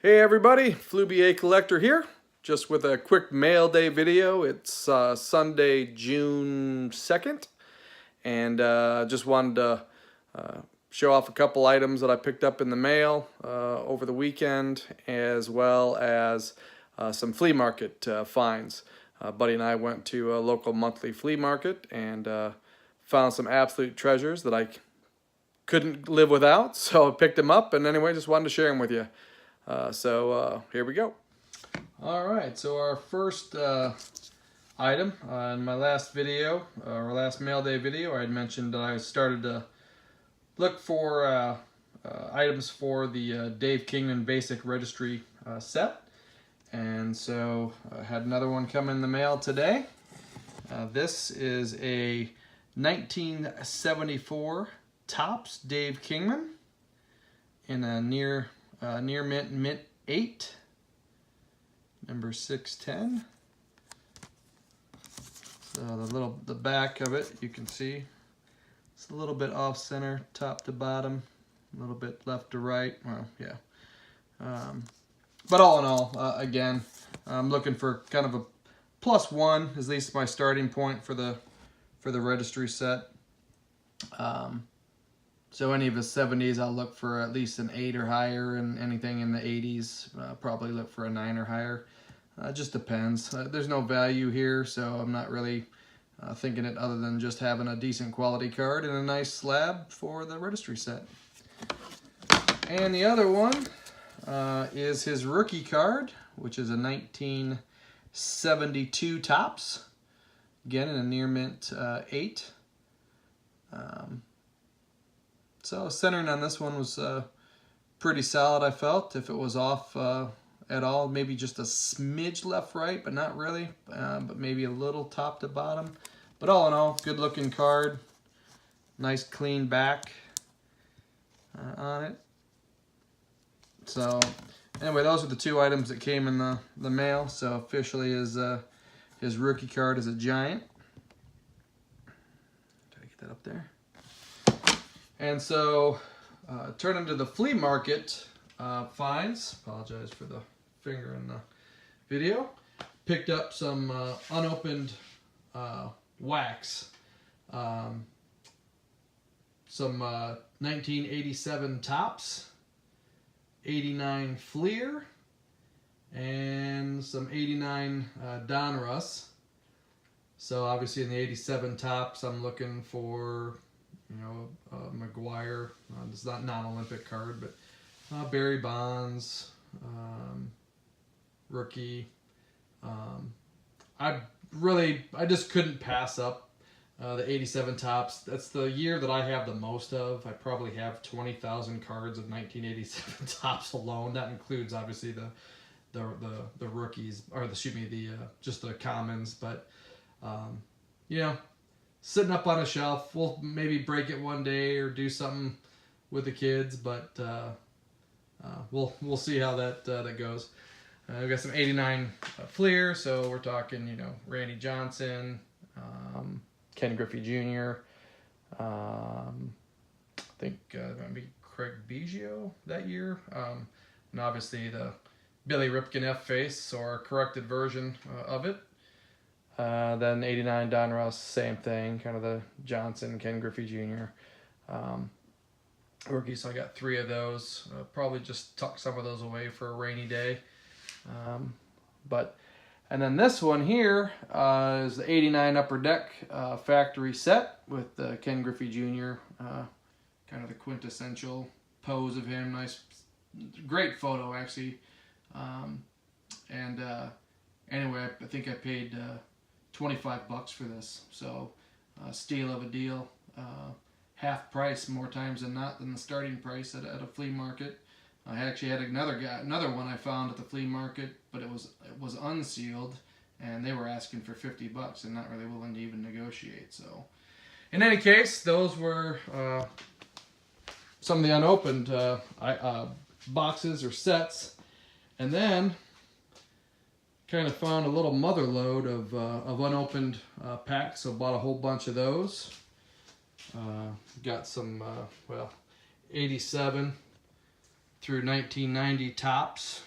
Hey everybody, FLEA Collector here, just with a quick mail day video. It's Sunday, June 2nd, and just wanted to show off a couple items that I picked up in the mail over the weekend, as well as some flea market finds. Buddy and I went to a local monthly flea market and found some absolute treasures that I couldn't live without, so I picked them up, and anyway, just wanted to share them with you. Here we go. All right, so our first item in my last video, or last mail day video, I had mentioned that I started to look for items for the Dave Kingman Basic Registry set. And so I had another one come in the mail today. This is a 1974 Topps Dave Kingman in a near mint 8, number 610. So the back of it, you can see it's a little bit off center, top to bottom, a little bit left to right. Well, yeah. But all in all, again, I'm looking for kind of a +1, at least my starting point for the registry set. So any of the 70s, I'll look for at least an 8 or higher, and anything in the 80s, probably look for a 9 or higher. Just depends. There's no value here, so I'm not really thinking it other than just having a decent quality card and a nice slab for the registry set. And the other one is his rookie card, which is a 1972 Topps. Again, in a near mint 8. So centering on this one was pretty solid, I felt. If it was off at all, maybe just a smidge left-right, but not really. But maybe a little top to bottom. But all in all, good-looking card. Nice clean back on it. So anyway, those are the two items that came in the mail. So officially his rookie card is a Giant. Try to get that up there. And so, turning to the flea market finds, apologize for the finger in the video, picked up some unopened wax, some 1987 Topps, 89 FLEA, and some 89 Donruss. So obviously in the 87 Topps, I'm looking for, McGuire. It's not non-Olympic card, but Barry Bonds, rookie. I just couldn't pass up the 87 Topps. That's the year that I have the most of. I probably have 20,000 cards of 1987 Topps alone. That includes obviously the rookies, or just the commons. But sitting up on a shelf. We'll maybe break it one day or do something with the kids, but we'll see how that goes. We've got some 89 FLEA, so we're talking, Randy Johnson, Ken Griffey Jr., I think maybe Craig Biggio that year, and obviously the Billy Ripken F-face, or a corrected version of it. Then 89 Donruss, same thing, kind of the Johnson, Ken Griffey Jr. Rookie, so I got 3 of those. Probably just tuck some of those away for a rainy day. And then this one here is the 89 Upper Deck factory set with Ken Griffey Jr. Kind of the quintessential pose of him. Nice, great photo actually. Anyway, I think I paid $25 for this, so steal of a deal. Half price more times than not than the starting price at a flea market. I actually had another one I found at the flea market, but it was unsealed, and they were asking for $50 and not really willing to even negotiate. So, in any case, those were some of the unopened boxes or sets, and then kind of found a little mother load of unopened packs, so bought a whole bunch of those. Got some 87 through 1990 Topps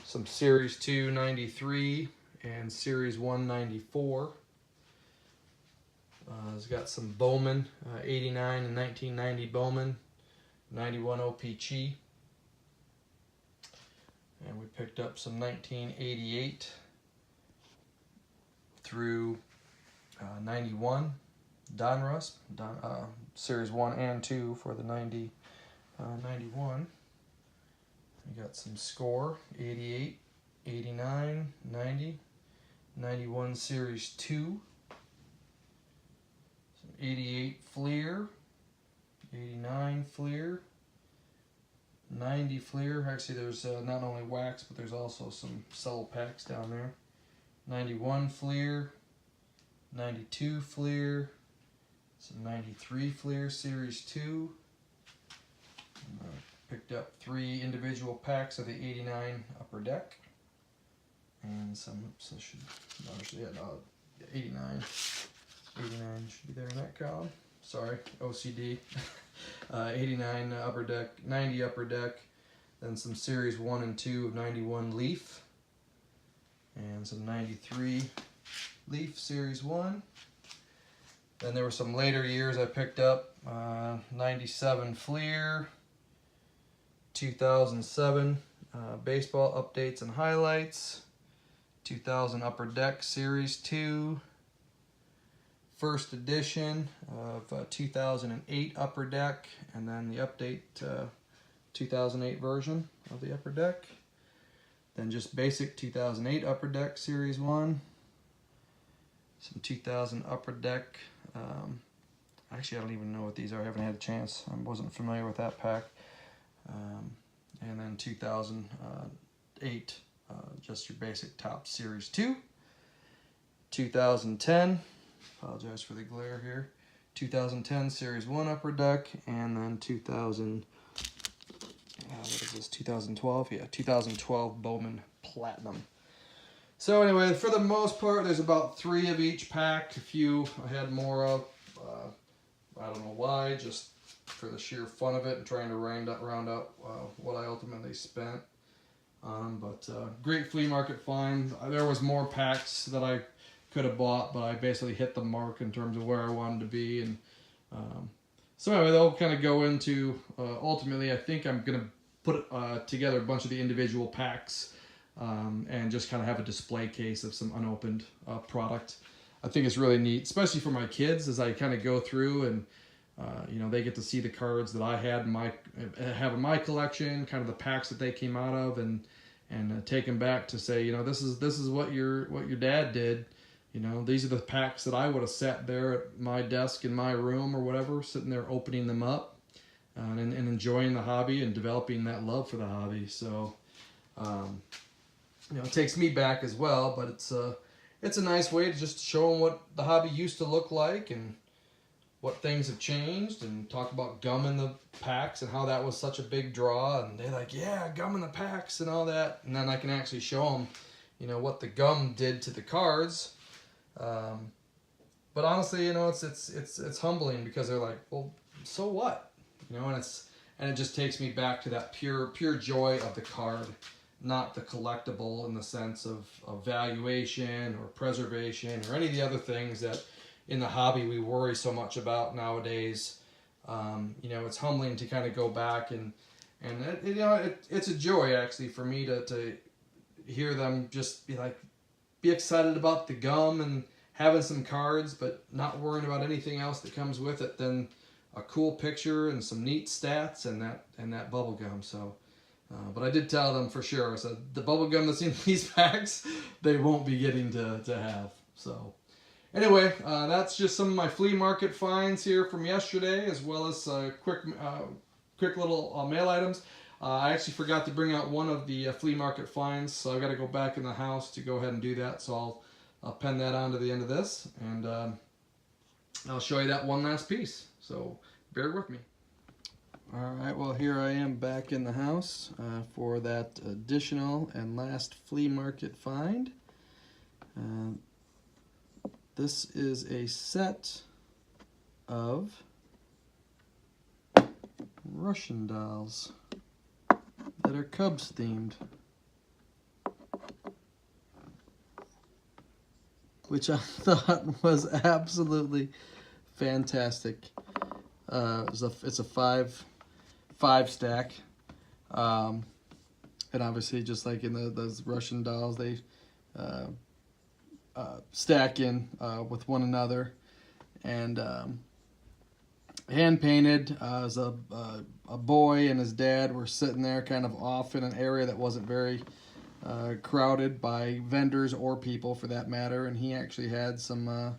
some Series 2 93 and Series 1 94. It's got some Bowman, 89 and 1990 Bowman, 91 OPC. And we picked up some 1988 through 91 Donruss, Series 1 and 2 for the 91. We got some Score, 88, 89, 90, 91 Series 2, some 88 FLEA, 89 FLEA, 90 FLEA. Actually, there's not only wax, but there's also some cello packs down there. 91 FLEA, 92 FLEA, some 93 FLEA Series 2. Picked up 3 individual packs of the 89 Upper Deck. And some, oops, I should, no, actually, yeah, no, 89. 89 should be there in that column. Sorry, OCD. 89 Upper Deck, 90 Upper Deck, then some Series 1 and 2 of 91 Leaf, and some 93 Leaf Series 1. Then there were some later years I picked up, 97 FLEA, 2007 Baseball Updates and Highlights, 2000 Upper Deck Series 2, first edition of 2008 Upper Deck, and then the update 2008 version of the Upper Deck. Then just basic 2008 Upper Deck Series 1, some 2000 Upper Deck. Actually, I don't even know what these are. I haven't had a chance. I wasn't familiar with that pack. And then 2008, just your basic top Series 2. 2010, apologize for the glare here, 2010 Series 1 Upper Deck, and then 2000, what is this, 2012? Yeah, 2012 Bowman Platinum. So anyway, for the most part, there's about 3 of each pack. A few I had more of. I don't know why, just for the sheer fun of it and trying to round out what I ultimately spent on. But great flea market find. There was more packs that I could have bought, but I basically hit the mark in terms of where I wanted to be. And so anyway, they'll kind of go into, ultimately, I think I'm going to put together a bunch of the individual packs and just kind of have a display case of some unopened product. I think it's really neat, especially for my kids, as I kind of go through and you know, they get to see the cards that I have in my collection, kind of the packs that they came out of, and take them back to say, you know, this is what your dad did. You know, these are the packs that I would have sat there at my desk in my room or whatever, sitting there opening them up and enjoying the hobby and developing that love for the hobby. So, you know, it takes me back as well, but it's a nice way to just show them what the hobby used to look like and what things have changed, and talk about gum in the packs and how that was such a big draw. And they're like, yeah, gum in the packs and all that. And then I can actually show them, you know, what the gum did to the cards. But honestly, you know, it's humbling, because they're like, well, so what? You know, and it just takes me back to that pure joy of the card, not the collectible in the sense of valuation or preservation or any of the other things that in the hobby we worry so much about nowadays. You know, it's humbling to kind of go back and you know, it's a joy actually for me to hear them just be excited about the gum and having some cards, but not worrying about anything else that comes with it than a cool picture and some neat stats and that bubble gum. So, but I did tell them for sure, I said the bubble gum that's in these packs, they won't be getting to have. So anyway, that's just some of my flea market finds here from yesterday, as well as quick little mail items. I actually forgot to bring out one of the flea market finds, so I've got to go back in the house to go ahead and do that. So I'll pen that on to the end of this, and I'll show you that one last piece. So bear with me. All right, well, here I am back in the house for that additional and last flea market find. This is a set of Russian dolls that are Cubs themed. which I thought was absolutely fantastic. It's a five stack, and obviously just like in those Russian dolls, they stack in with one another, and hand painted. As a boy and his dad were sitting there kind of off in an area that wasn't very crowded by vendors or people for that matter, and he actually had some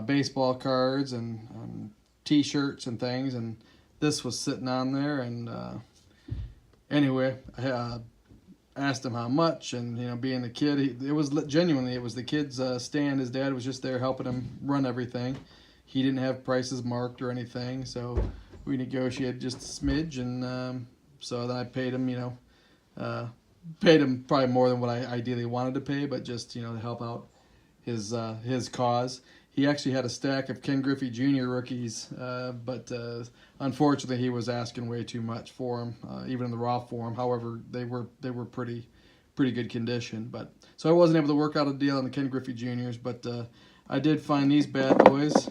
baseball cards and t-shirts and things, and this was sitting on there. And anyway, I asked him how much, and you know, being the kid, it was the kid's stand. His dad was just there helping him run everything. He didn't have prices marked or anything, so we negotiated just a smidge, and so then I paid him, paid him probably more than what I ideally wanted to pay, but just to help out his cause. He actually had a stack of Ken Griffey Jr. rookies, but unfortunately he was asking way too much for them, even in the raw form. However, they were pretty good condition. But so I wasn't able to work out a deal on the Ken Griffey Juniors, but I did find these bad boys.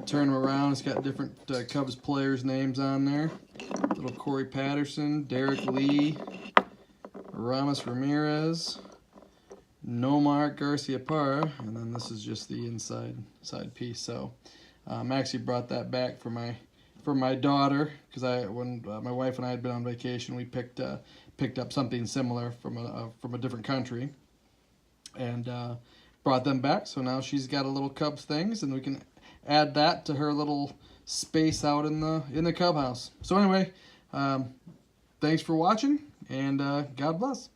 Turn them around. It's got different Cubs players' names on there. Little Corey Patterson, Derek Lee, Ramos Ramirez, Nomar Garciaparra, and then this is just the inside piece. So I actually brought that back for my daughter, because when my wife and I had been on vacation, we picked up something similar from a different country, and brought them back. So now she's got a little Cubs things, and we can add that to her little space out in the Cub house. So anyway, thanks for watching, and God bless.